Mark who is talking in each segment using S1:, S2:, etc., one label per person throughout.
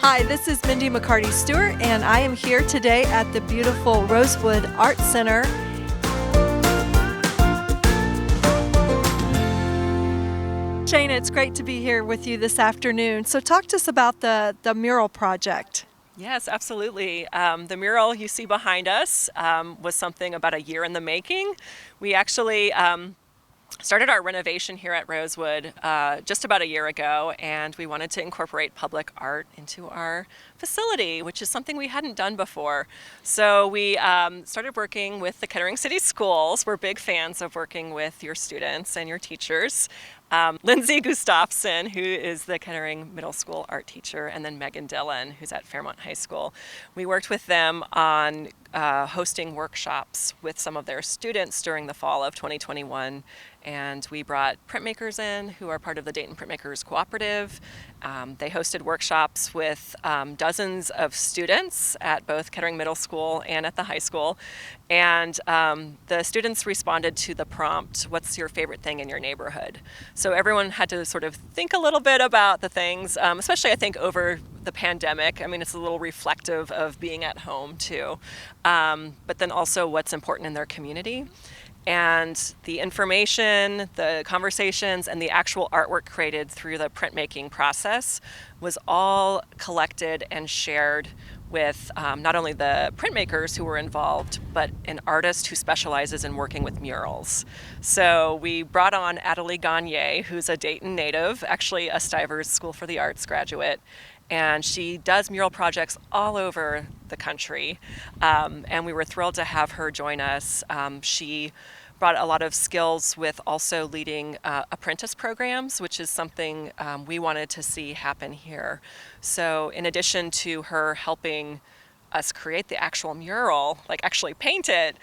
S1: Hi, this is Mindy McCarty-Stewart, and I am here today at the beautiful Rosewood Art Center. Shana, it's great to be here with you this afternoon. So talk to us about the mural project.
S2: Yes, absolutely. The mural you see behind us was something about a year in the making. We actually started our renovation here at Rosewood just about a year ago, and we wanted to incorporate public art into our facility, which is something we hadn't done before. So we started working with the Kettering City Schools. We're big fans of working with your students and your teachers. Lindsay Gustafson, who is the Kettering Middle School art teacher, and then Megan Dillon, who's at Fairmont High School. We worked with them on hosting workshops with some of their students during the fall of 2021. And we brought printmakers in who are part of the Dayton Printmakers Cooperative. They hosted workshops with dozens of students at both Kettering Middle School and at the high school. And the students responded to the prompt, what's your favorite thing in your neighborhood? So everyone had to sort of think a little bit about the things, especially I think over the pandemic. I mean, it's a little reflective of being at home too. But then also what's important in their community. And the information, the conversations, and the actual artwork created through the printmaking process was all collected and shared with not only the printmakers who were involved, but an artist who specializes in working with murals. So we brought on Adelie Gagne, who's a Dayton native, actually a Stivers School for the Arts graduate, and she does mural projects all over the country. And we were thrilled to have her join us. She brought a lot of skills with also leading apprentice programs, which is something we wanted to see happen here. So in addition to her helping us create the actual mural, like actually paint it,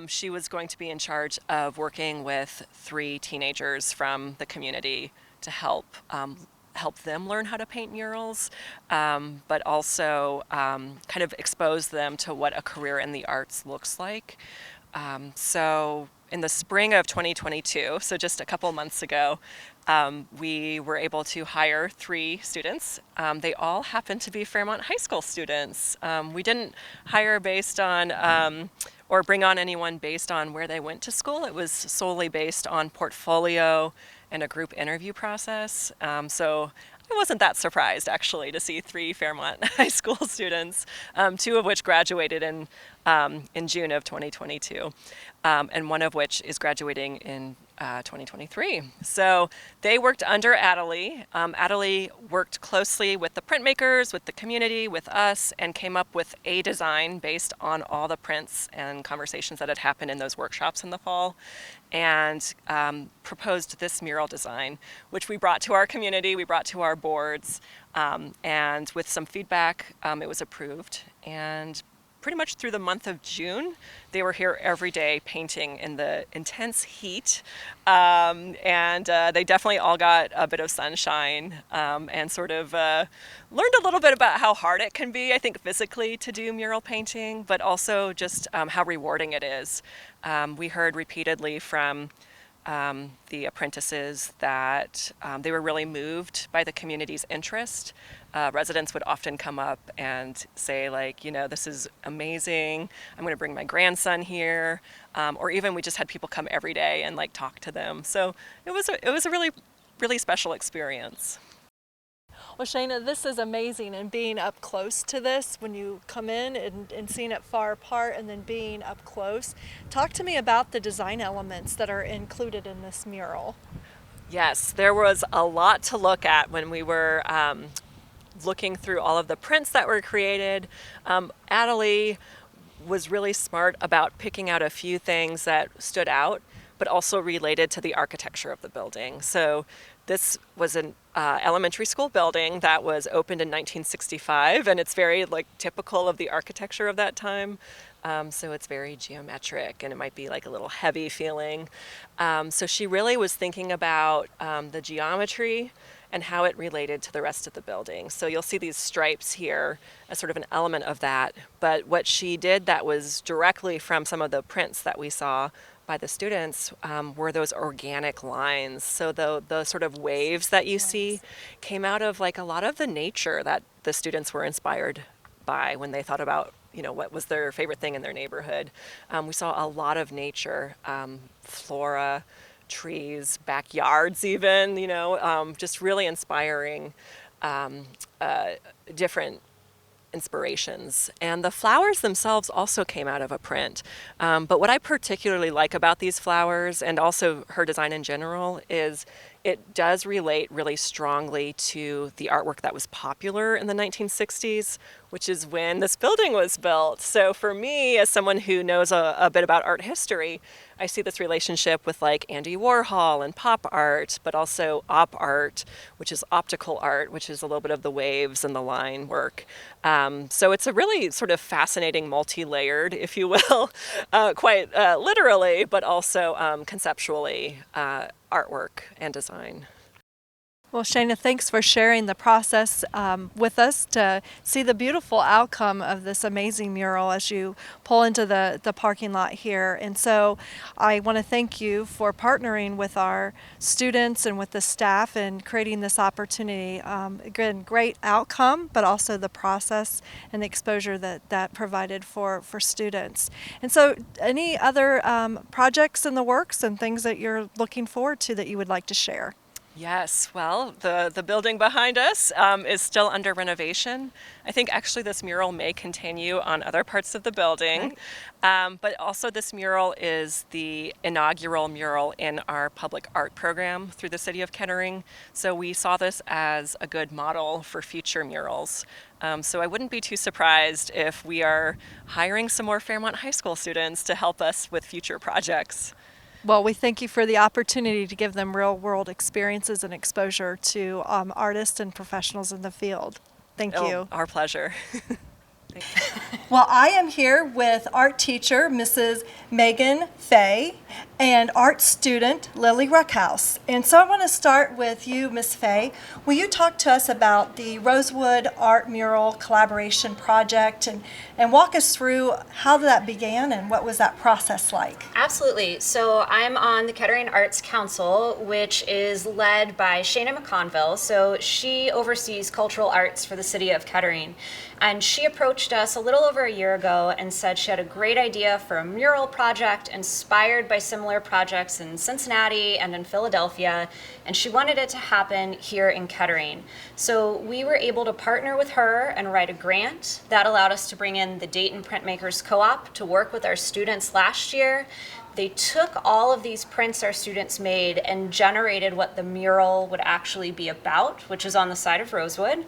S2: she was going to be in charge of working with 3 teenagers from the community to help them learn how to paint murals, but also kind of expose them to what a career in the arts looks like. So in the spring of 2022, so just a couple months ago, we were able to hire 3 students. They all happen to be Fairmont High School students. We didn't hire based on or bring on anyone based on where they went to school. It was solely based on portfolio and a group interview process. So I wasn't that surprised, actually, to see 3 Fairmont High School students, 2 of which graduated in June of 2022, and one of which is graduating in 2023. So they worked under Adelie. Adelie worked closely with the printmakers, with the community, with us, and came up with a design based on all the prints and conversations that had happened in those workshops in the fall, and proposed this mural design, which we brought to our community, we brought to our boards, and with some feedback, it was approved. And pretty much through the month of June, they were here every day painting in the intense heat, and they definitely all got a bit of sunshine, and sort of learned a little bit about how hard it can be, I think, physically to do mural painting, but also just how rewarding it is. We heard repeatedly from the apprentices that they were really moved by the community's interest. Residents would often come up and say, like, this is amazing. I'm going to bring my grandson here. Or even we just had people come every day and talk to them. So it was a really, really special experience.
S1: Well, Shana, this is amazing, and being up close to this when you come in and seeing it far apart and then being up close. Talk to me about the design elements that are included in this mural.
S2: Yes, there was a lot to look at when we were looking through all of the prints that were created. Adelie was really smart about picking out a few things that stood out, but also related to the architecture of the building. So this was an elementary school building that was opened in 1965, and it's very typical of the architecture of that time. So it's very geometric, and it might be a little heavy feeling. So she really was thinking about the geometry and how it related to the rest of the building. So you'll see these stripes here as sort of an element of that. But what she did that was directly from some of the prints that we saw by the students were those organic lines. So the sort of waves that you see came out of like a lot of the nature that the students were inspired by when they thought about, what was their favorite thing in their neighborhood. We saw a lot of nature, flora, trees, backyards even, just really inspiring different inspirations. And the flowers themselves also came out of a print. But what I particularly like about these flowers, and also her design in general, is it does relate really strongly to the artwork that was popular in the 1960s, which is when this building was built. So for me, as someone who knows a bit about art history, I see this relationship with like Andy Warhol and pop art, but also op art, which is optical art, which is a little bit of the waves and the line work. So it's a really sort of fascinating, multi-layered, if you will, quite literally, but also conceptually, artwork and design.
S1: Well, Shayna, thanks for sharing the process with us to see the beautiful outcome of this amazing mural as you pull into the parking lot here. And so I want to thank you for partnering with our students and with the staff and creating this opportunity. Again, great outcome, but also the process and the exposure that provided for students. And so any other projects in the works and things that you're looking forward to that you would like to share?
S2: Yes, well, the building behind us is still under renovation. I think actually this mural may continue on other parts of the building, but also this mural is the inaugural mural in our public art program through the city of Kettering. So we saw this as a good model for future murals. So I wouldn't be too surprised if we are hiring some more Fairmont High School students to help us with future projects.
S1: Well, we thank you for the opportunity to give them real-world experiences and exposure to artists and professionals in the field. Thank you.
S2: Our pleasure.
S1: Well, I am here with art teacher Mrs. Megan Fay and art student Lily Ruckhouse. And so I want to start with you, Miss Fay. Will you talk to us about the Rosewood Art Mural Collaboration Project and walk us through how that began and what was that process like?
S3: Absolutely. So I'm on the Kettering Arts Council, which is led by Shayna McConville. So she oversees cultural arts for the city of Kettering. And she approached us a little over a year ago and said she had a great idea for a mural project inspired by similar projects in Cincinnati and in Philadelphia, and she wanted it to happen here in Kettering. So we were able to partner with her and write a grant that allowed us to bring in the Dayton Printmakers Co-op to work with our students last year. They took all of these prints our students made and generated what the mural would actually be about, which is on the side of Rosewood.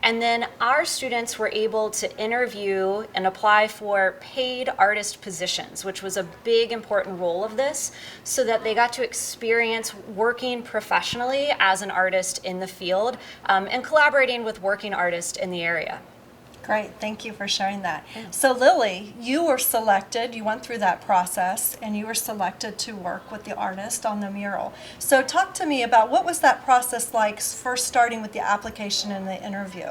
S3: And then our students were able to interview and apply for paid artist positions, which was a big important role of this, so that they got to experience working professionally as an artist in the field and collaborating with working artists in the area.
S1: Great, thank you for sharing that. So Lily, you were selected, you went through that process, and you were selected to work with the artist on the mural. So talk to me about what was that process like, first starting with the application and the interview?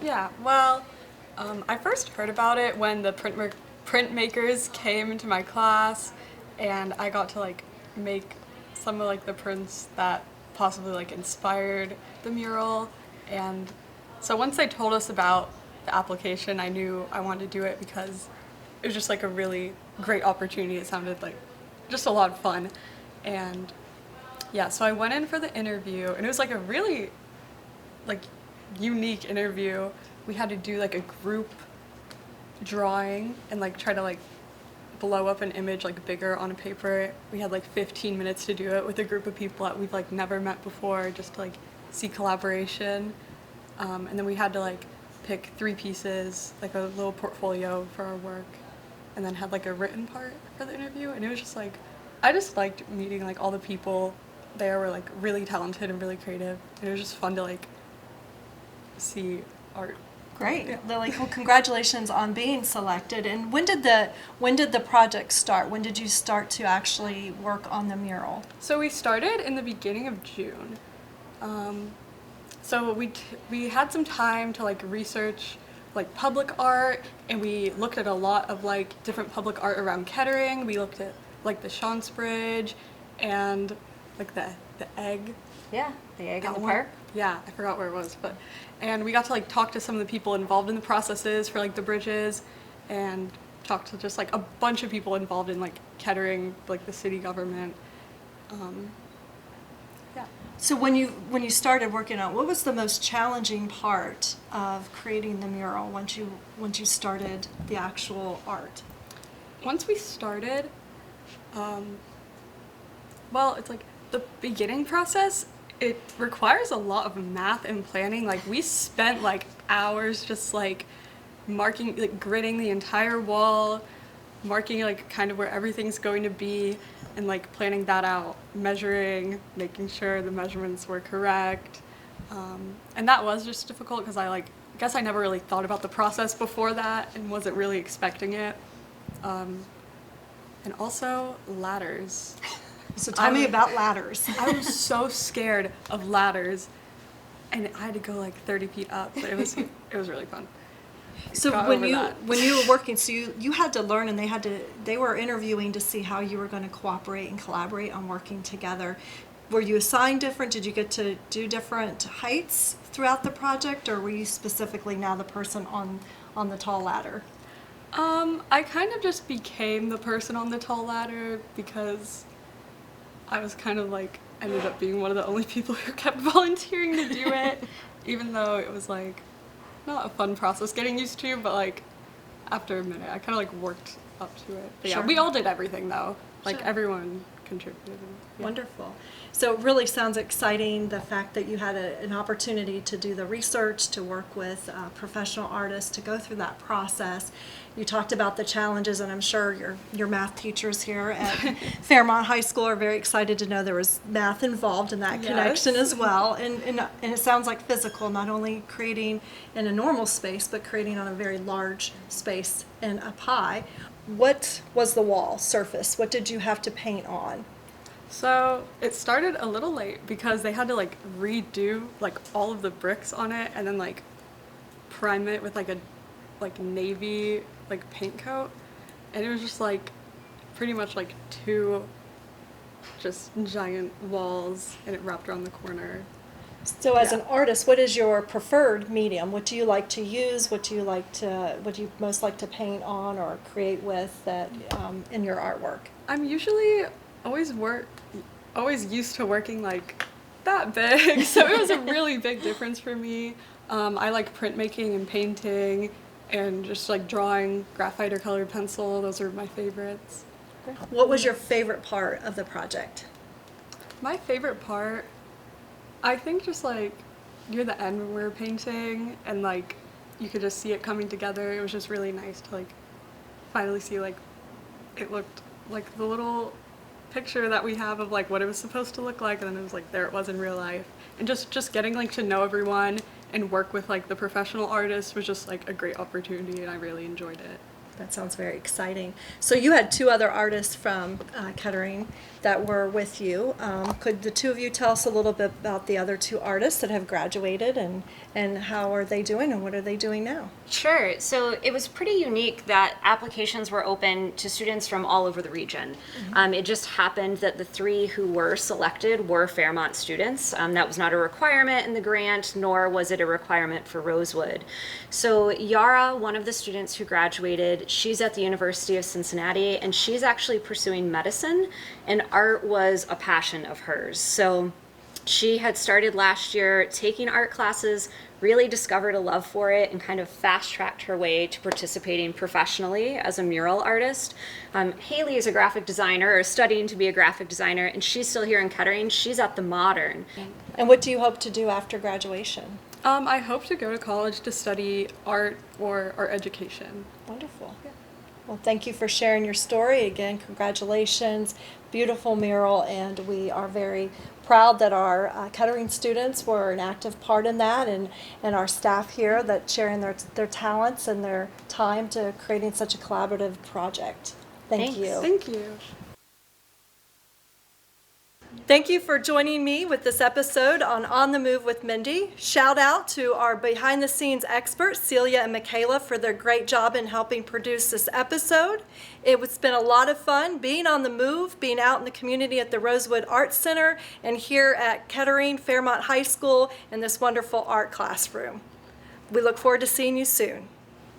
S4: Yeah, well, I first heard about it when the printmakers came into my class, and I got to make some of the prints that possibly inspired the mural. And so once they told us about the application, I knew I wanted to do it because it was just a really great opportunity. It sounded like just a lot of fun. And yeah, so I went in for the interview, and it was a really unique interview. We had to do a group drawing and try to blow up an image bigger on a paper. We had 15 minutes to do it with a group of people that we've never met before, just to see collaboration. And then we had to pick 3 pieces, a little portfolio for our work, and then had a written part for the interview. And it was just I just liked meeting all the people there were really talented and really creative, and it was just fun to see art.
S1: Great,
S4: Yeah.
S1: Lily. Well, congratulations on being selected. And when did the project start? When did you start to actually work on the mural?
S4: So we started in the beginning of June. So we had some time to research public art, and we looked at a lot of different public art around Kettering. We looked at like the Shanks Bridge and like the egg.
S3: Yeah, the egg in
S4: That
S3: the
S4: one.
S3: park.
S4: Yeah, I forgot where it was, and we got to like talk to some of the people involved in the processes for like the bridges, and talk to just like a bunch of people involved in like Kettering, like the city government. Yeah.
S1: So when you started working on it, what was the most challenging part of creating the mural once you started the actual art?
S4: Once we started, well, it's like the beginning process, it requires a lot of math and planning. Like we spent like hours just like marking, like gridding the entire wall, marking like kind of where everything's going to be, and like planning that out, measuring, making sure the measurements were correct. And that was just difficult because I guess I never really thought about the process before that and wasn't really expecting it. And also ladders.
S1: So tell me about ladders.
S4: I was so scared of ladders, and I had to go like 30 feet up, but it was really fun.
S1: So
S4: Got
S1: when
S4: over
S1: you
S4: that.
S1: when you were working, so you had to learn, and they were interviewing to see how you were going to cooperate and collaborate on working together. Were you assigned different? Did you get to do different heights throughout the project, or were you specifically now the person on the tall ladder?
S4: I kind of just became the person on the tall ladder because I was kind of like ended up being one of the only people who kept volunteering to do it, even though it was like not a fun process getting used to, but like after a minute I kind of like worked up to it. But yeah,
S1: Sure.
S4: we all did everything though. Like
S1: Sure.
S4: everyone contributed. Yeah.
S1: Wonderful. So it really sounds exciting, the fact that you had an opportunity to do the research, to work with professional artists, to go through that process. You talked about the challenges, and I'm sure your math teachers here at Fairmont High School are very excited to know there was math involved in that
S4: Yes.
S1: connection as well. And it sounds like physical, not only creating in a normal space, but creating on a very large space and up high. What was the wall surface? What did you have to paint on?
S4: So it started a little late because they had to like redo like all of the bricks on it and then like prime it with like a navy like paint coat, and it was just like pretty much like two just giant walls, and it wrapped around the corner.
S1: So as
S4: Yeah.
S1: an artist, what is your preferred medium? What do you like to use? What do you most like to paint on or create with that in your artwork?
S4: I'm usually always used to working like that big, so it was a really big difference for me. I like printmaking and painting and just like drawing, graphite or colored pencil. Those are my favorites.
S1: What was your favorite part of the project?
S4: My favorite part, I think just like near the end when we were painting and like you could just see it coming together. It was just really nice to like finally see like it looked like the little picture that we have of like what it was supposed to look like, and then it was like there it was in real life. And just getting like to know everyone and work with like the professional artists was just like a great opportunity, and I really enjoyed it.
S1: That sounds very exciting. So you had two other artists from Kettering that were with you. Could the two of you tell us a little bit about the other two artists that have graduated, and how are they doing, and what are they doing now?
S3: Sure. So it was pretty unique that applications were open to students from all over the region. It just happened that the three who were selected were Fairmont students. That was not a requirement in the grant, nor was it a requirement for Rosewood. So Yara, one of the students who graduated, she's at the University of Cincinnati, and she's actually pursuing medicine, and art was a passion of hers. So she had started last year taking art classes, really discovered a love for it, and kind of fast-tracked her way to participating professionally as a mural artist. Haley is a graphic designer, or studying to be a graphic designer, and she's still here in Kettering. She's at the Modern.
S1: And what do you hope to do after graduation?
S4: I hope to go to college to study art or art education.
S1: Wonderful. Well, thank you for sharing your story. Again, congratulations. Beautiful mural, and we are very proud that our Kettering students were an active part in that, and our staff here that sharing their talents and their time to creating such a collaborative project. Thank
S3: Thanks.
S1: you.
S4: Thank you.
S1: Thank you for joining me with this episode on the Move with Mindy. Shout out to our behind-the-scenes experts, Celia and Michaela, for their great job in helping produce this episode. It's been a lot of fun being on the move, being out in the community at the Rosewood Arts Center, and here at Kettering Fairmont High School in this wonderful art classroom. We look forward to seeing you soon.